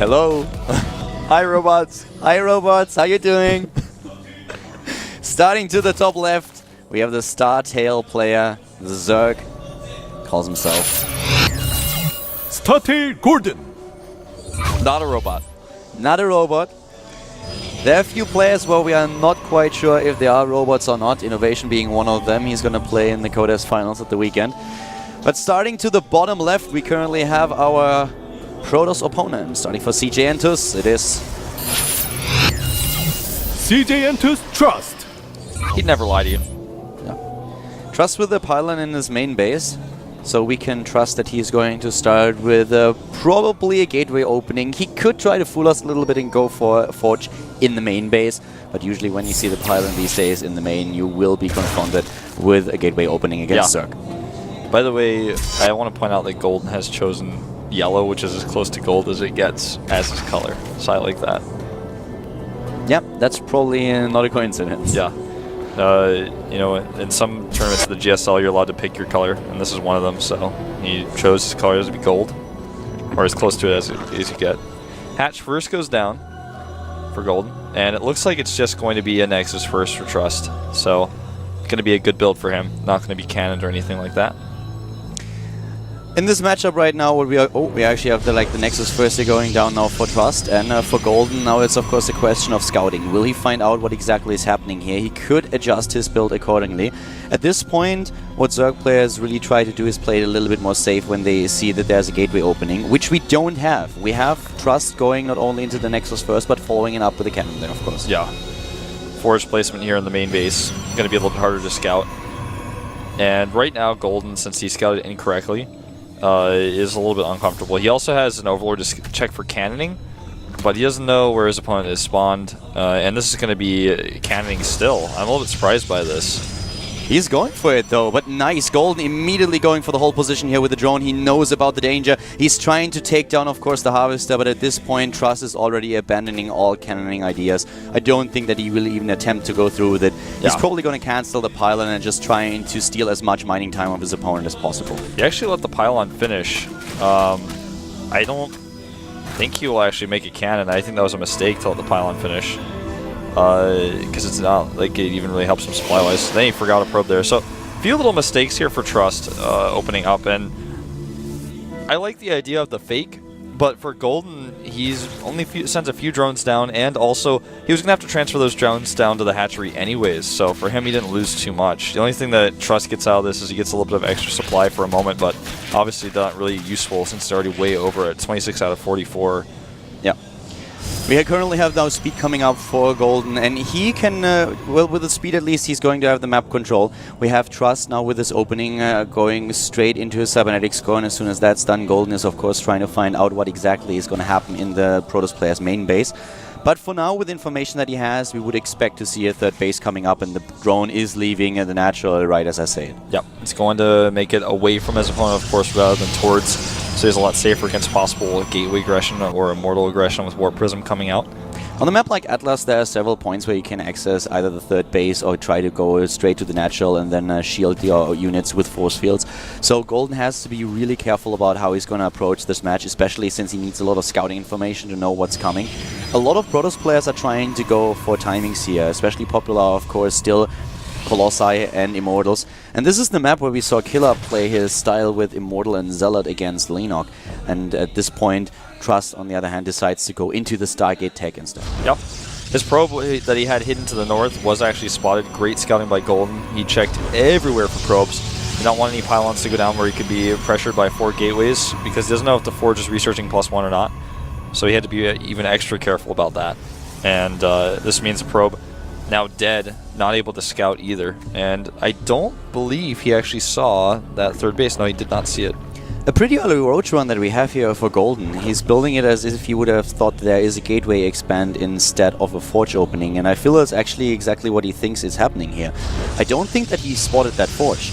Hello. Hi, robots. Hi, robots. How you doing? Starting to the top left, we have the Star Tail player, the Zerg, calls himself. Star-Tail Gordon. Not a robot. Not a robot. There are a few players where we are not quite sure if they are robots or not, Innovation being one of them. He's going to play in the Codes finals at the weekend. But starting to the bottom left, we currently have our Protoss opponent. Starting for CJ Entus, it is CJ Entus Trust. He'd never lie to you. Trust with the pylon in his main base. So we can trust that he's going to start with probably a gateway opening. He could try to fool us a little bit and go for a Forge in the main base. But usually when you see the pylon these days in the main, you will be confronted with a gateway opening against Zerg. By the way, I want to point out that Golden has chosen yellow, which is as close to gold as it gets as his color. So I like that. Yeah, that's probably not a coincidence. Yeah. You know, in some tournaments of the GSL, you're allowed to pick your color, and this is one of them. So he chose his color to be gold, or as close to it as you get. Hatch first goes down for Golden, and it looks like it's just going to be a Nexus first for Trust. So it's going to be a good build for him. Not going to be cannoned or anything like that. In this matchup right now, what we actually have the Nexus first going down now for Trust, and for Golden now it's of course a question of scouting. Will he find out what exactly is happening here? He could adjust his build accordingly. At this point, what Zerg players really try to do is play it a little bit more safe when they see that there's a gateway opening, which we don't have. We have Trust going not only into the Nexus first, but following it up with a cannon there, of course. Yeah. Forge placement here in the main base, going to be a little bit harder to scout. And right now, Golden, since he scouted incorrectly, is a little bit uncomfortable. He also has an Overlord to check for cannoning, but he doesn't know where his opponent is spawned, and this is going to be cannoning still. I'm a little bit surprised by this. He's going for it though, but nice. Golden immediately going for the whole position here with the drone. He knows about the danger. He's trying to take down, of course, the Harvester, but at this point, Trust is already abandoning all cannoning ideas. I don't think that he will even attempt to go through with it. He's probably going to cancel the pylon and just trying to steal as much mining time of his opponent as possible. He actually let the pylon finish. I don't think he will actually make a cannon. I think that was a mistake to let the pylon finish. Because it's not like it even really helps him supply-wise. Then he forgot a probe there. So, a few little mistakes here for Trust opening up, and I like the idea of the fake, but for Golden, he's only sends a few drones down, and also he was going to have to transfer those drones down to the hatchery anyways, so for him, he didn't lose too much. The only thing that Trust gets out of this is he gets a little bit of extra supply for a moment, but obviously not really useful since they're already way over it. 26 out of 44. Yeah. We currently have now speed coming up for Golden, and he can, well, with the speed at least, he's going to have the map control. We have Trust now with this opening going straight into his cybernetics score, and as soon as that's done, Golden is of course trying to find out what exactly is going to happen in the Protoss player's main base. But for now, with information that he has, we would expect to see a third base coming up, and the drone is leaving the natural right as I say it. Yep, it's going to make it away from his opponent, of course, rather than towards. So he's a lot safer against possible gateway aggression or immortal aggression with Warp Prism coming out. On the map like Atlas, there are several points where you can access either the third base or try to go straight to the natural and then shield your units with force fields. So Golden has to be really careful about how he's going to approach this match, especially since he needs a lot of scouting information to know what's coming. A lot of Protoss players are trying to go for timings here, especially popular, of course, still Colossi and Immortals. And this is the map where we saw Killer play his style with Immortal and Zealot against Lenok. And at this point, Trust, on the other hand, decides to go into the Stargate tech instead. Yep. His probe that he had hidden to the north was actually spotted. Great scouting by Golden. He checked everywhere for probes. He don't want any pylons to go down where he could be pressured by 4 gateways because he doesn't know if the Forge is researching +1 or not. So he had to be even extra careful about that. And this means the probe now dead, not able to scout either. And I don't believe he actually saw that third base. No, he did not see it. A pretty early roach run that we have here for Golden. He's building it as if he would have thought there is a gateway expand instead of a Forge opening, and I feel that's actually exactly what he thinks is happening here. I don't think that he spotted that Forge.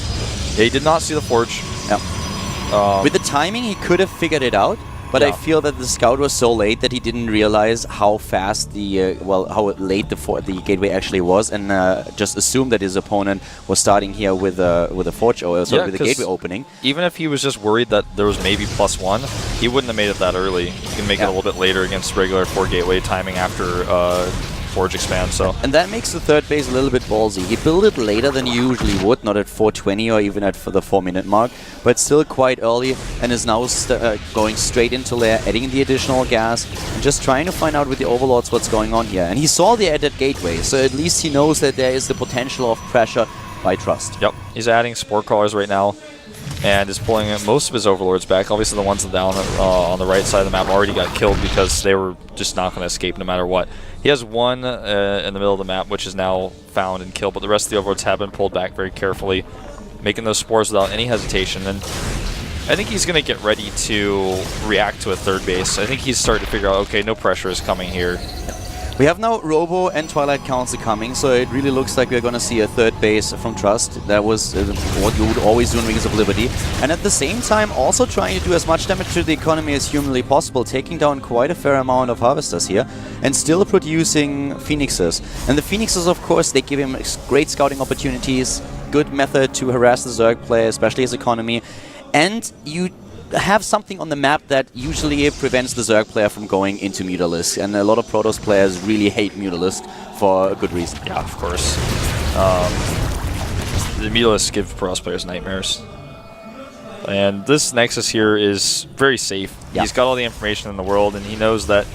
Yeah, he did not see the Forge. Yeah. With the timing, he could have figured it out, But I feel that the scout was so late that he didn't realize how fast how late the gateway actually was, and just assumed that his opponent was starting here with a forge with the gateway opening. Even if he was just worried that there was maybe +1, he wouldn't have made it that early. He can make it a little bit later against regular 4 gateway timing after forge expand. So and that makes the third base a little bit ballsy. He built it later than he usually would, not at 4:20 or even at the 4-minute mark, but still quite early, and is now going straight into lair, adding the additional gas, and just trying to find out with the overlords what's going on here. And he saw the added gateway, so at least he knows that there is the potential of pressure by Trust. Yep, he's adding Spore Crawlers right now, and is pulling most of his overlords back. Obviously the ones down on the right side of the map already got killed because they were just not going to escape no matter what. He has one in the middle of the map, which is now found and killed, but the rest of the overlords have been pulled back very carefully, making those spores without any hesitation. And I think he's going to get ready to react to a third base. I think he's starting to figure out, okay, no pressure is coming here. We have now Robo and Twilight Council coming, so it really looks like we're going to see a third base from Trust. That was what you would always do in Wings of Liberty. And at the same time, also trying to do as much damage to the economy as humanly possible, taking down quite a fair amount of Harvesters here, and still producing Phoenixes. And the Phoenixes, of course, they give him great scouting opportunities, good method to harass the Zerg player, especially his economy. And you have something on the map that usually prevents the Zerg player from going into Mutalisk, and a lot of Protoss players really hate Mutalisk for a good reason. Yeah, of course. The Mutalisk give Protoss players nightmares. And this Nexus here is very safe. Yeah. He's got all the information in the world, and he knows that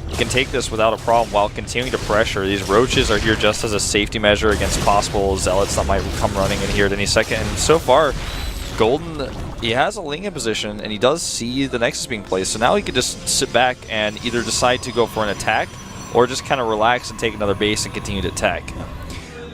he can take this without a problem while continuing to pressure. These Roaches are here just as a safety measure against possible Zealots that might come running in here at any second. And so far, Golden, he has a Ling in position, and he does see the Nexus being placed, so now he could just sit back and either decide to go for an attack, or just kind of relax and take another base and continue to attack.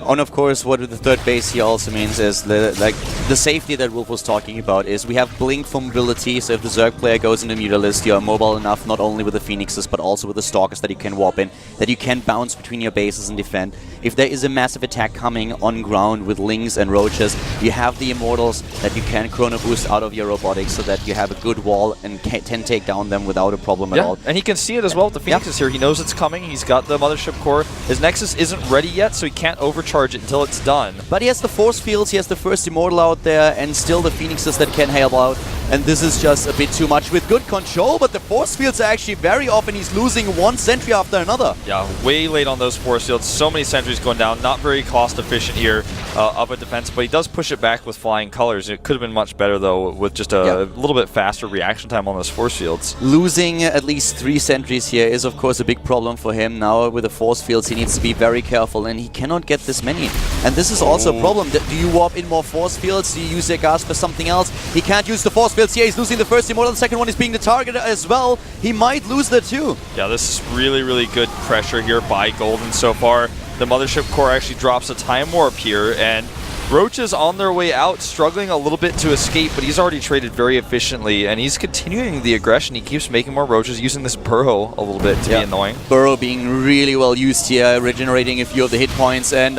And of course, what the third base here also means is the safety that Wolf was talking about is we have blink for mobility, so if the Zerg player goes into Mutalisk, you are mobile enough not only with the Phoenixes but also with the Stalkers that you can warp in, that you can bounce between your bases and defend. If there is a massive attack coming on ground with Lings and Roaches, you have the Immortals that you can chrono boost out of your robotics so that you have a good wall and can take down them without a problem at all. And he can see it as well with the Phoenixes here. He knows it's coming. He's got the Mothership Core. His Nexus isn't ready yet, so he can't overcharge it until it's done. But he has the Force Fields, he has the first Immortal out there, and still the Phoenixes that can help out. And this is just a bit too much with good control, but the Force Fields are actually very often he's losing one sentry after another. Yeah, way late on those Force Fields. So many sentries going down. Not very cost efficient here up at defense, but he does push it back with flying colors. It could have been much better, though, with just a little bit faster reaction time on those Force Fields. Losing at least 3 sentries here is, of course, a big problem for him. Now with the Force Fields, he needs to be very careful, and he cannot get this many. And this is also a problem. Do you warp in more Force Fields? Do you use your gas for something else? He can't use the Force Fields here. He's losing the first Immortal. The second one is being the target as well. He might lose that too. Yeah, this is really, really good pressure here by Golden so far. The Mothership Core actually drops a Time Warp here, and Roach is on their way out, struggling a little bit to escape, but he's already traded very efficiently, and he's continuing the aggression. He keeps making more Roaches, using this Burrow a little bit to be annoying. Burrow being really well used here, regenerating a few of the hit points, and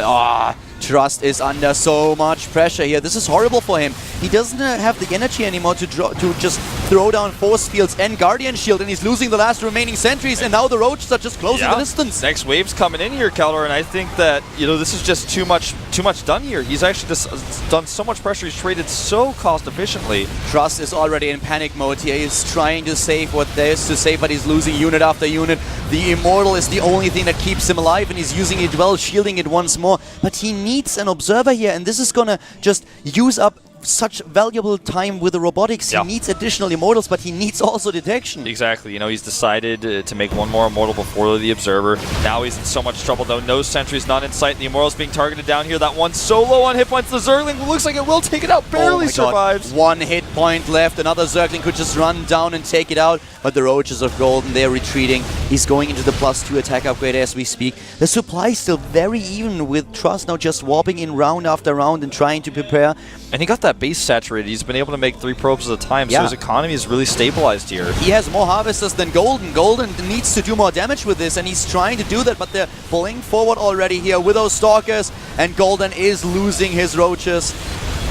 Trust is under so much pressure here. This is horrible for him. He doesn't have the energy anymore to just throw down Force Fields and Guardian Shield, and he's losing the last remaining sentries, and now the Roaches are just closing the distance. Next wave's coming in here, Caldor, and I think that, this is just too much done here. He's actually just done so much pressure. He's traded so cost efficiently. Trust is already in panic mode here. He's trying to save what there is to save, but he's losing unit after unit. The Immortal is the only thing that keeps him alive, and he's using it well, shielding it once more. But he needs an Observer here, and this is gonna just use up such valuable time with the robotics. He needs additional Immortals, but he needs also detection. Exactly. He's decided to make one more Immortal before the Observer. Now he's in so much trouble, though. No sentries not in sight. The Immortal's being targeted down here. That one so low on hit points. The Zergling looks like it will take it out. Barely survives. 1 hit point left. Another Zergling could just run down and take it out, but the Roaches of Golden, they're retreating. He's going into the +2 attack upgrade as we speak. The supply is still very even with Trust now just warping in round after round and trying to prepare. And he got that base saturated. He's been able to make 3 probes at a time, so his economy is really stabilized here. He has more Harvesters than Golden. Golden needs to do more damage with this, and he's trying to do that, but they're pulling forward already here with those Stalkers, and Golden is losing his Roaches.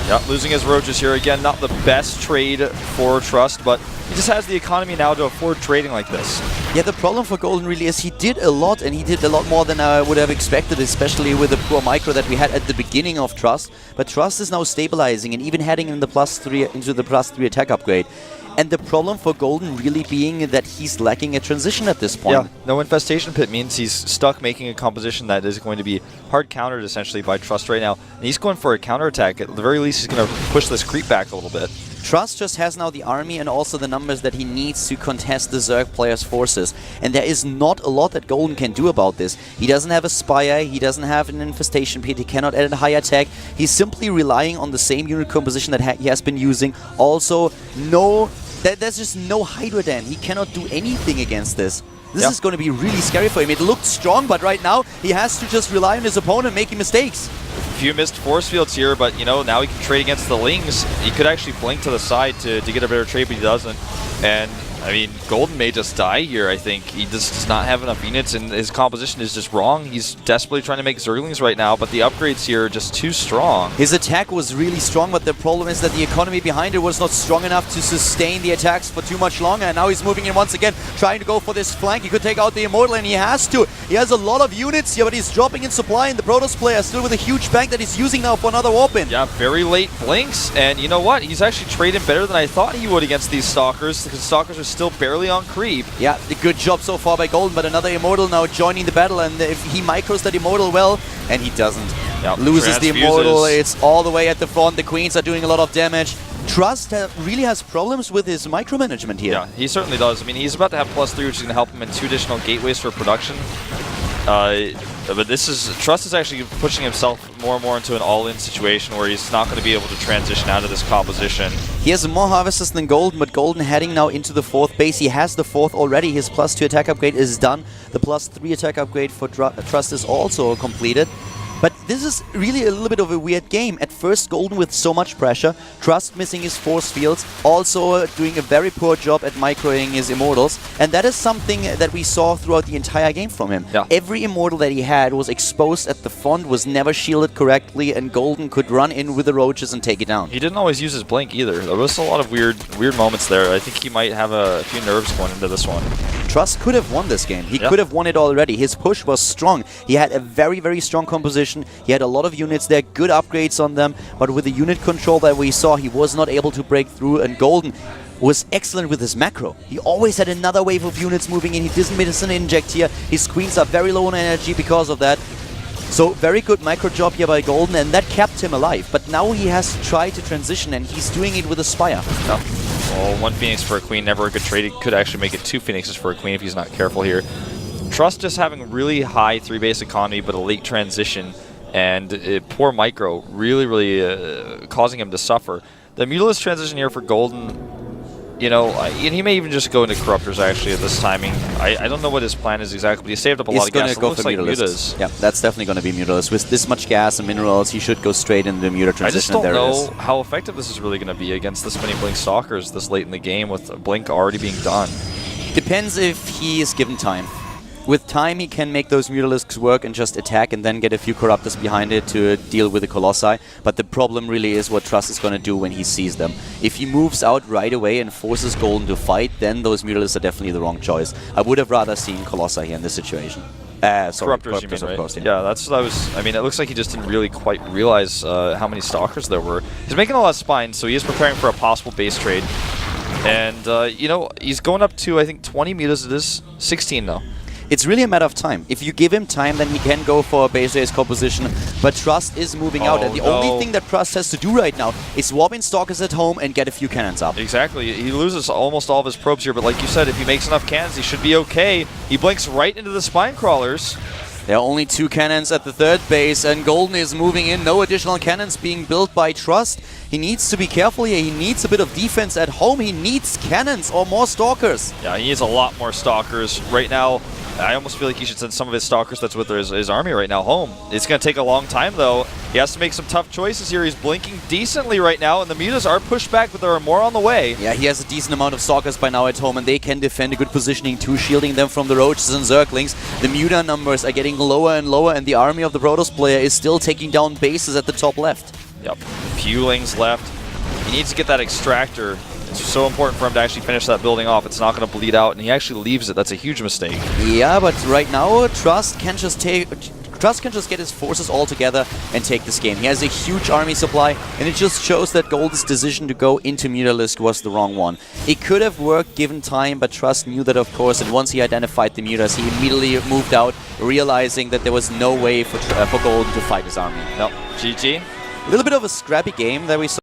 Yeah, losing his Roaches here again. Not the best trade for Trust, but He just has the economy now to afford trading like this. Yeah, the problem for Golden really is he did a lot, and he did a lot more than I would have expected, especially with the poor micro that we had at the beginning of Trust. But Trust is now stabilizing and even heading in the into the +3 attack upgrade. And the problem for Golden really being that he's lacking a transition at this point. Yeah, no Infestation Pit means he's stuck making a composition that is going to be hard countered essentially by Trust right now. And he's going for a counterattack. At the very least, he's going to push this creep back a little bit. Trust just has now the army and also the numbers that he needs to contest the Zerg players' forces. And there is not a lot that Golden can do about this. He doesn't have a Spire, he doesn't have an Infestation Pit, he cannot add a high attack. He's simply relying on the same unit composition that he has been using. Also, there's just no Hydra Dan. He cannot do anything against this. This is going to be really scary for him. It looked strong, but right now he has to just rely on his opponent making mistakes. A few missed force fields here, but you know, now he can trade against the Lings. He could actually blink to the side to get a better trade, but he doesn't. And I mean, Golden may just die here, I think. He just does not have enough units, and his composition is just wrong. He's desperately trying to make Zerglings right now, but the upgrades here are just too strong. His attack was really strong, but the problem is that the economy behind it was not strong enough to sustain the attacks for too much longer. And now he's moving in once again, trying to go for this flank. He could take out the Immortal, and he has to. He has a lot of units here, but he's dropping in supply, and the Protoss player still with a huge bank that he's using now for another warp in. Yeah, very late blinks, and you know what? He's actually trading better than I thought he would against these Stalkers, because Stalkers are still barely on creep. Yeah, a good job so far by Golden, but another Immortal now joining the battle, and if he micros that Immortal well, and he doesn't. Yep, loses the Immortal, it's all the way at the front, the Queens are doing a lot of damage. Trust really has problems with his micromanagement here. Yeah, he certainly does. I mean, he's about to have +3, which is going to help him in 2 additional gateways for production. But Trust is actually pushing himself more and more into an all-in situation where he's not going to be able to transition out of this composition. He has more Harvesters than Golden, but Golden heading now into the 4th base. He has the 4th already. His +2 attack upgrade is done. The +3 attack upgrade for Trust is also completed. But this is really a little bit of a weird game. At first, Golden with so much pressure, Trust missing his force fields, also doing a very poor job at microing his Immortals. And that is something that we saw throughout the entire game from him. Yeah. Every Immortal that he had was exposed at the front, was never shielded correctly, and Golden could run in with the roaches and take it down. He didn't always use his blink either. There was a lot of weird moments there. I think he might have a few nerves going into this one. Trust could have won this game. He could have won it already. His push was strong. He had a very, very strong composition. He had a lot of units there, good upgrades on them, but with the unit control that we saw, he was not able to break through, and Golden was excellent with his macro. He always had another wave of units moving in. He didn't miss an inject here. His Queens are very low on energy because of that. So very good micro job here by Golden, and that kept him alive. But now he has to try to transition, and he's doing it with a Spire. Yeah. Well, 1 Phoenix for a Queen, never a good trade. He could actually make it 2 Phoenixes for a Queen if he's not careful here. Trust just having really high 3-base economy, but a late transition, and poor micro, really causing him to suffer. The Mutalisk transition here for Golden, you know, and he may even just go into Corruptors actually at this timing. I don't know what his plan is exactly, but he saved up a lot of gas. He's going to go for Mutalisks. Yeah, that's definitely going to be Mutalisks. With this much gas and minerals, he should go straight into the Muta transition. I just don't know how effective this is really going to be against this many Blink Stalkers this late in the game with Blink already being done. Depends if he is given time. With time, he can make those Mutalisks work and just attack and then get a few Corruptors behind it to deal with the Colossi. But the problem really is what Trust is going to do when he sees them. If he moves out right away and forces Golden to fight, then those Mutalisks are definitely the wrong choice. I would have rather seen Colossi here in this situation. Corruptors, you mean, right? Of course, yeah, that's what I was... I mean, it looks like he just didn't really quite realize how many Stalkers there were. He's making a lot of spines, so he is preparing for a possible base trade. And, you know, he's going up to, I think, 20 meters. It is 16 now. It's really a matter of time. If you give him time, then he can go for a base race composition. But Trust is moving out, and the only thing that Trust has to do right now is swap in Stalkers at home and get a few cannons up. Exactly. He loses almost all of his probes here, but like you said, if he makes enough cannons, he should be okay. He blinks right into the Spine Crawlers. There are only 2 cannons at the 3rd base, and Golden is moving in. No additional cannons being built by Trust. He needs to be careful here. He needs a bit of defense at home. He needs cannons or more Stalkers. Yeah, he needs a lot more Stalkers. Right now, I almost feel like he should send some of his Stalkers that's with his army right now home. It's going to take a long time, though. He has to make some tough choices here. He's blinking decently right now, and the Mutas are pushed back, but there are more on the way. Yeah, he has a decent amount of Stalkers by now at home, and they can defend a good positioning too, shielding them from the Roaches and Zerglings. The Muta numbers are getting lower and lower, and the army of the Protoss player is still taking down bases at the top left. Yep, few Lings left. He needs to get that Extractor It's so important for him to actually finish that building off. It's not going to bleed out, and he actually leaves it. That's a huge mistake. Yeah, but right now, Trust can just get his forces all together and take this game. He has a huge army supply, and it just shows that Golden's decision to go into Mutalisk was the wrong one. It could have worked given time, but Trust knew that, of course, and once he identified the Mutas, he immediately moved out, realizing that there was no way for Golden to fight his army. No, GG. A little bit of a scrappy game that we saw.